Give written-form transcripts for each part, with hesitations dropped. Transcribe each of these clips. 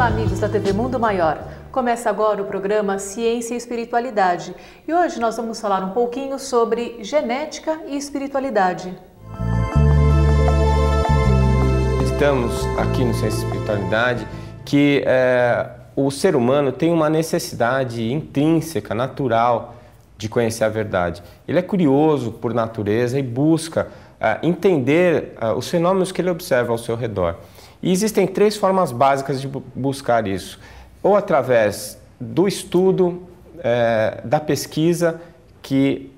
Olá, amigos da TV Mundo Maior. Começa agora o programa Ciência e Espiritualidade. E hoje nós vamos falar um pouquinho sobre genética e espiritualidade. Estamos aqui no Ciência e Espiritualidade que o ser humano tem uma necessidade intrínseca, natural, de conhecer a verdade. Ele é curioso por natureza e busca entender os fenômenos que ele observa ao seu redor. E existem três formas básicas de buscar isso. Ou através do estudo, da pesquisa, que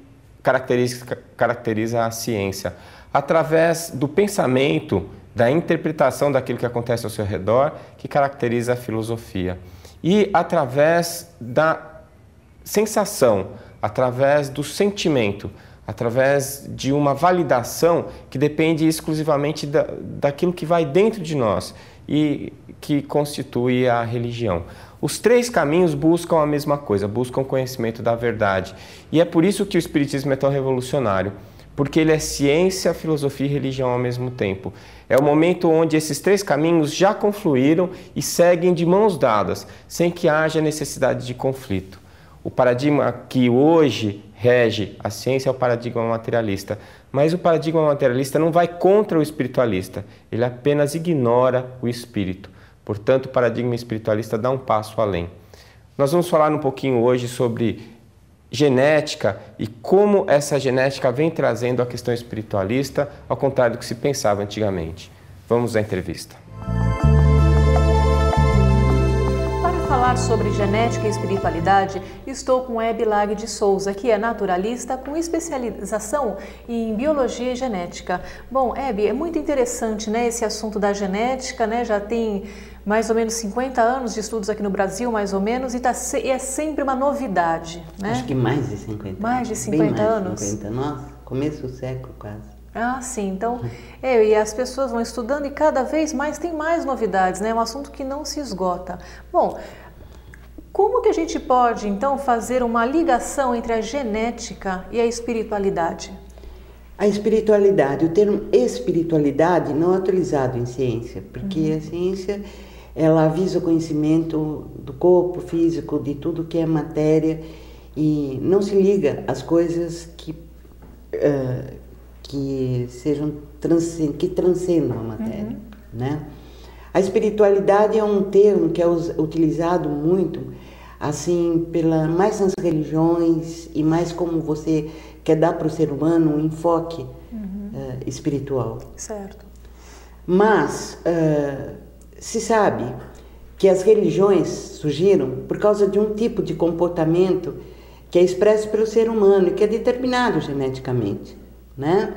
caracteriza a ciência. Através do pensamento, da interpretação daquilo que acontece ao seu redor, que caracteriza a filosofia. E através da sensação, através do sentimento, através de uma validação que depende exclusivamente daquilo que vai dentro de nós e que constitui a religião. Os três caminhos buscam a mesma coisa, buscam o conhecimento da verdade. E é por isso que o Espiritismo é tão revolucionário, porque ele é ciência, filosofia e religião ao mesmo tempo. É o momento onde esses três caminhos já confluíram e seguem de mãos dadas, sem que haja necessidade de conflito. O paradigma que hoje rege a ciência é o paradigma materialista, mas o paradigma materialista não vai contra o espiritualista, ele apenas ignora o espírito. Portanto, o paradigma espiritualista dá um passo além. Nós vamos falar um pouquinho hoje sobre genética e como essa genética vem trazendo a questão espiritualista, ao contrário do que se pensava antigamente. Vamos à entrevista. Falar sobre genética e espiritualidade, estou com Hebe Lag de Souza, que é naturalista com especialização em biologia e genética. Bom, Hebe, é muito interessante, né, esse assunto da genética, né, já tem mais ou menos 50 anos de estudos aqui no Brasil, mais ou menos, e é sempre uma novidade, né? Acho que mais de 50 Mais de 50 anos? 50, nossa, começo do século quase. Ah, sim. Então, e as pessoas vão estudando e cada vez mais tem mais novidades, né? É um assunto que não se esgota. Bom, como que a gente pode, então, fazer uma ligação entre a genética e a espiritualidade? A espiritualidade, o termo espiritualidade não é utilizado em ciência, porque a ciência, ela visa o conhecimento do corpo físico, de tudo que é matéria, e não se liga às coisas que transcendam a matéria, né? A espiritualidade é um termo que é utilizado muito, assim, mais nas religiões e mais como você quer dar para o ser humano um enfoque espiritual. Certo. Mas se sabe que as religiões surgiram por causa de um tipo de comportamento que é expresso pelo ser humano e que é determinado geneticamente, né?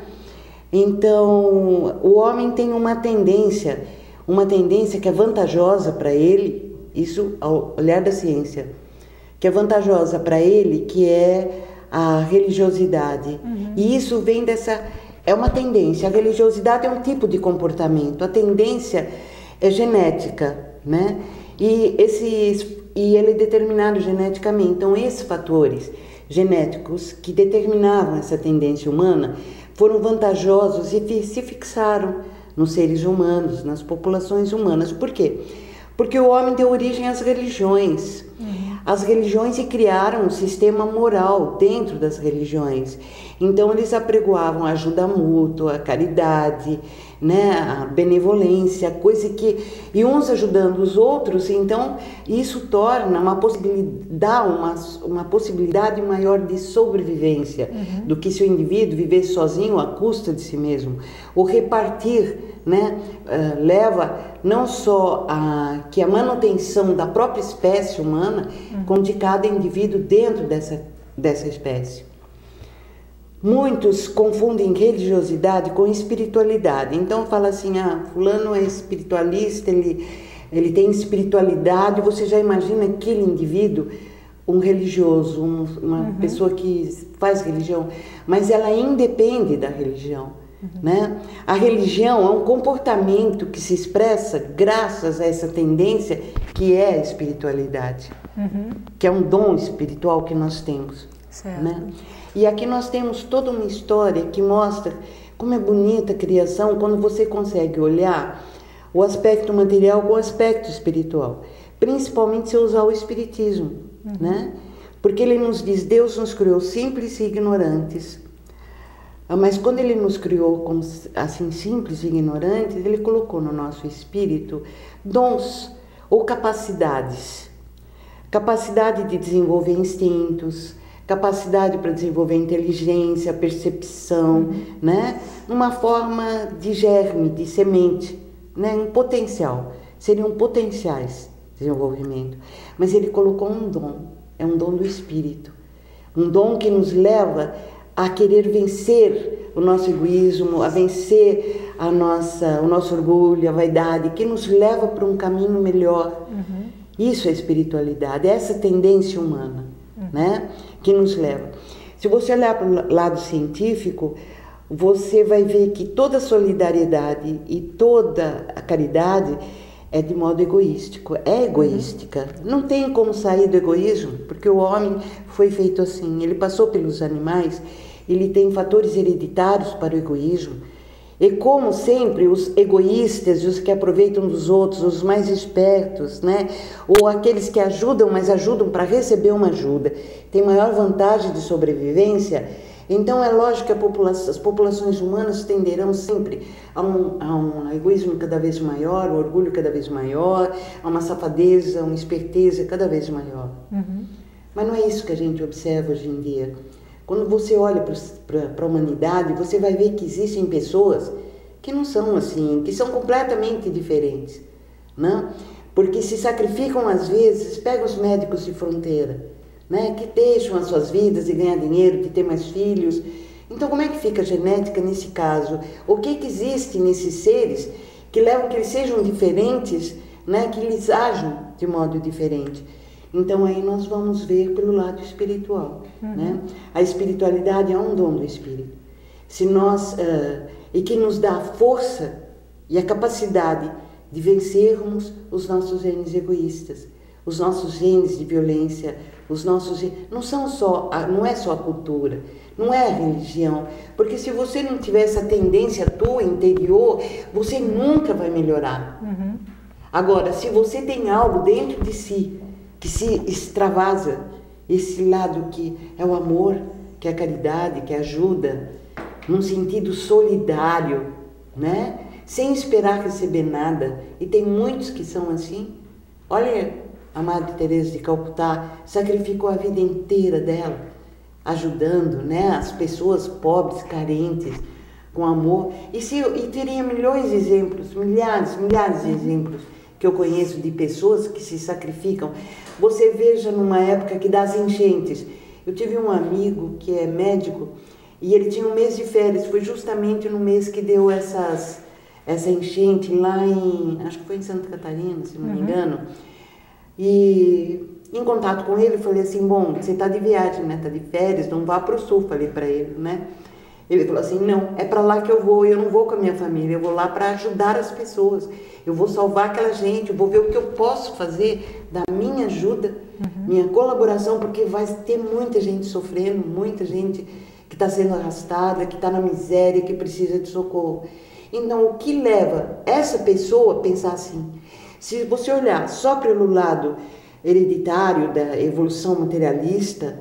Então, o homem tem uma tendência que é vantajosa para ele, isso ao olhar da ciência, que é vantajosa para ele, que é a religiosidade. E isso vem é uma tendência. A religiosidade é um tipo de comportamento, a tendência é genética, né? E ele é determinado geneticamente. Então, esses fatores genéticos que determinavam essa tendência humana foram vantajosos e se fixaram nos seres humanos, nas populações humanas. Por quê? Porque o homem deu origem às religiões. As religiões criaram um sistema moral dentro das religiões. Então, eles apregoavam a ajuda mútua, a caridade, né, a benevolência, coisa que... E uns ajudando os outros, então, isso torna uma possibilidade maior de sobrevivência do que se o indivíduo vivesse sozinho à custa de si mesmo. O repartir, né, leva não só a manutenção da própria espécie humana, como de cada indivíduo dentro dessa espécie. Muitos confundem religiosidade com espiritualidade. Então fala assim, fulano é espiritualista, ele tem espiritualidade, você já imagina aquele indivíduo, um religioso, uma pessoa que faz religião, mas ela independe da religião. Né? A religião é um comportamento que se expressa graças a essa tendência que é a espiritualidade, que é um dom espiritual que nós temos. Certo. Né? E aqui nós temos toda uma história que mostra como é bonita a criação quando você consegue olhar o aspecto material com o aspecto espiritual, principalmente se eu usar o espiritismo, né? Porque ele nos diz, Deus nos criou simples e ignorantes, mas quando ele nos criou como assim simples e ignorantes, ele colocou no nosso espírito dons ou capacidades, capacidade de desenvolver instintos, capacidade para desenvolver inteligência, percepção, né? Numa forma de germe, de semente, né? Um potencial, seriam potenciais de desenvolvimento. Mas ele colocou um dom, é um dom do espírito, um dom que nos leva a querer vencer o nosso egoísmo, a vencer o nosso orgulho, a vaidade, que nos leva para um caminho melhor. Isso é espiritualidade, é essa tendência humana, né? Que nos leva. Se você olhar para o lado científico, você vai ver que toda a solidariedade e toda a caridade é de modo egoístico, é egoística. Não tem como sair do egoísmo, porque o homem foi feito assim, ele passou pelos animais, ele tem fatores hereditários para o egoísmo. E como sempre, os egoístas, os que aproveitam dos outros, os mais espertos, né? Ou aqueles que ajudam, mas ajudam para receber uma ajuda, tem maior vantagem de sobrevivência. Então é lógico que as populações humanas tenderão sempre a um egoísmo cada vez maior, um orgulho cada vez maior, a uma safadeza, uma esperteza cada vez maior. Mas não é isso que a gente observa hoje em dia. Quando você olha para a humanidade, você vai ver que existem pessoas que não são assim, que são completamente diferentes, né? Porque se sacrificam às vezes, pega os médicos de fronteira, né? Que deixam as suas vidas de ganhar dinheiro, de ter mais filhos. Então como é que fica a genética nesse caso? O que existe nesses seres que levam que eles sejam diferentes, né? Que eles ajam de modo diferente? Então aí nós vamos ver pelo lado espiritual, né? A espiritualidade é um dom do espírito. Se nós e que nos dá a força e a capacidade de vencermos os nossos genes egoístas, os nossos genes de violência, os nossos não é só a cultura, não é a religião, porque se você não tiver essa tendência tua interior, você nunca vai melhorar. Agora, se você tem algo dentro de si que se extravasa, esse lado que é o amor, que é a caridade, que é a ajuda, num sentido solidário, né? Sem esperar receber nada, e tem muitos que são assim. Olha, a Madre Teresa de Calcutá sacrificou a vida inteira dela, ajudando, né, as pessoas pobres, carentes, com amor. E teria milhões de exemplos, milhares de exemplos que eu conheço de pessoas que se sacrificam. Você veja numa época que dá as enchentes. Eu tive um amigo que é médico e ele tinha um mês de férias. Foi justamente no mês que deu essa enchente lá acho que foi em Santa Catarina, se não me engano. E em contato com ele, eu falei assim, bom, você está de viagem, né? Está de férias, não vá para o sul, falei para ele, né? Ele falou assim, não, é para lá que eu vou não vou com a minha família, eu vou lá para ajudar as pessoas, eu vou salvar aquela gente, eu vou ver o que eu posso fazer da minha ajuda, minha colaboração, porque vai ter muita gente sofrendo, muita gente que está sendo arrastada, que está na miséria, que precisa de socorro. Então, o que leva essa pessoa a pensar assim? Se você olhar só pelo lado hereditário da evolução materialista,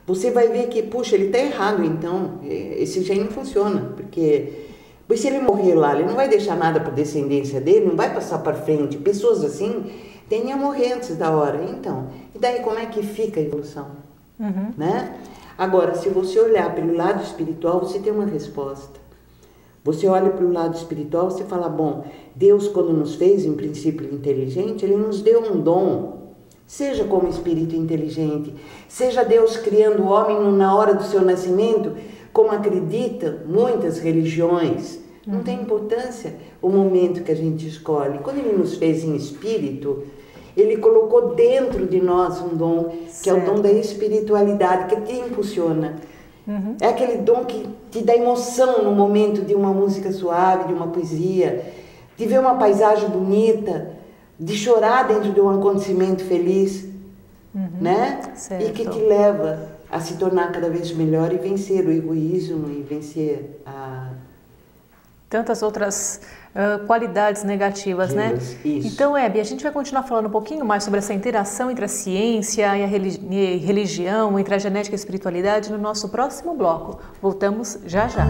você vai ver que, puxa, ele está errado, então, esse gene não funciona, porque se ele morrer lá, ele não vai deixar nada para a descendência dele, não vai passar para frente. Pessoas assim tendem a morrer antes da hora. Então, e daí como é que fica a evolução? Né? Agora, se você olhar pelo lado espiritual, você tem uma resposta. Você olha para o lado espiritual, você fala, bom, Deus quando nos fez, em princípio inteligente, Ele nos deu um dom. Seja como espírito inteligente, seja Deus criando o homem na hora do seu nascimento, como acreditam muitas religiões. Não tem importância o momento que a gente escolhe. Quando Ele nos fez em espírito, Ele colocou dentro de nós um dom, que é o dom da espiritualidade, que te impulsiona. É aquele dom que te dá emoção no momento de uma música suave, de uma poesia, de ver uma paisagem bonita, de chorar dentro de um acontecimento feliz, né? Certo. E que te leva a se tornar cada vez melhor e vencer o egoísmo e vencer a tantas outras qualidades negativas, né? Isso. Então, Hebe, a gente vai continuar falando um pouquinho mais sobre essa interação entre a ciência e a religião, entre a genética e a espiritualidade no nosso próximo bloco. Voltamos já já.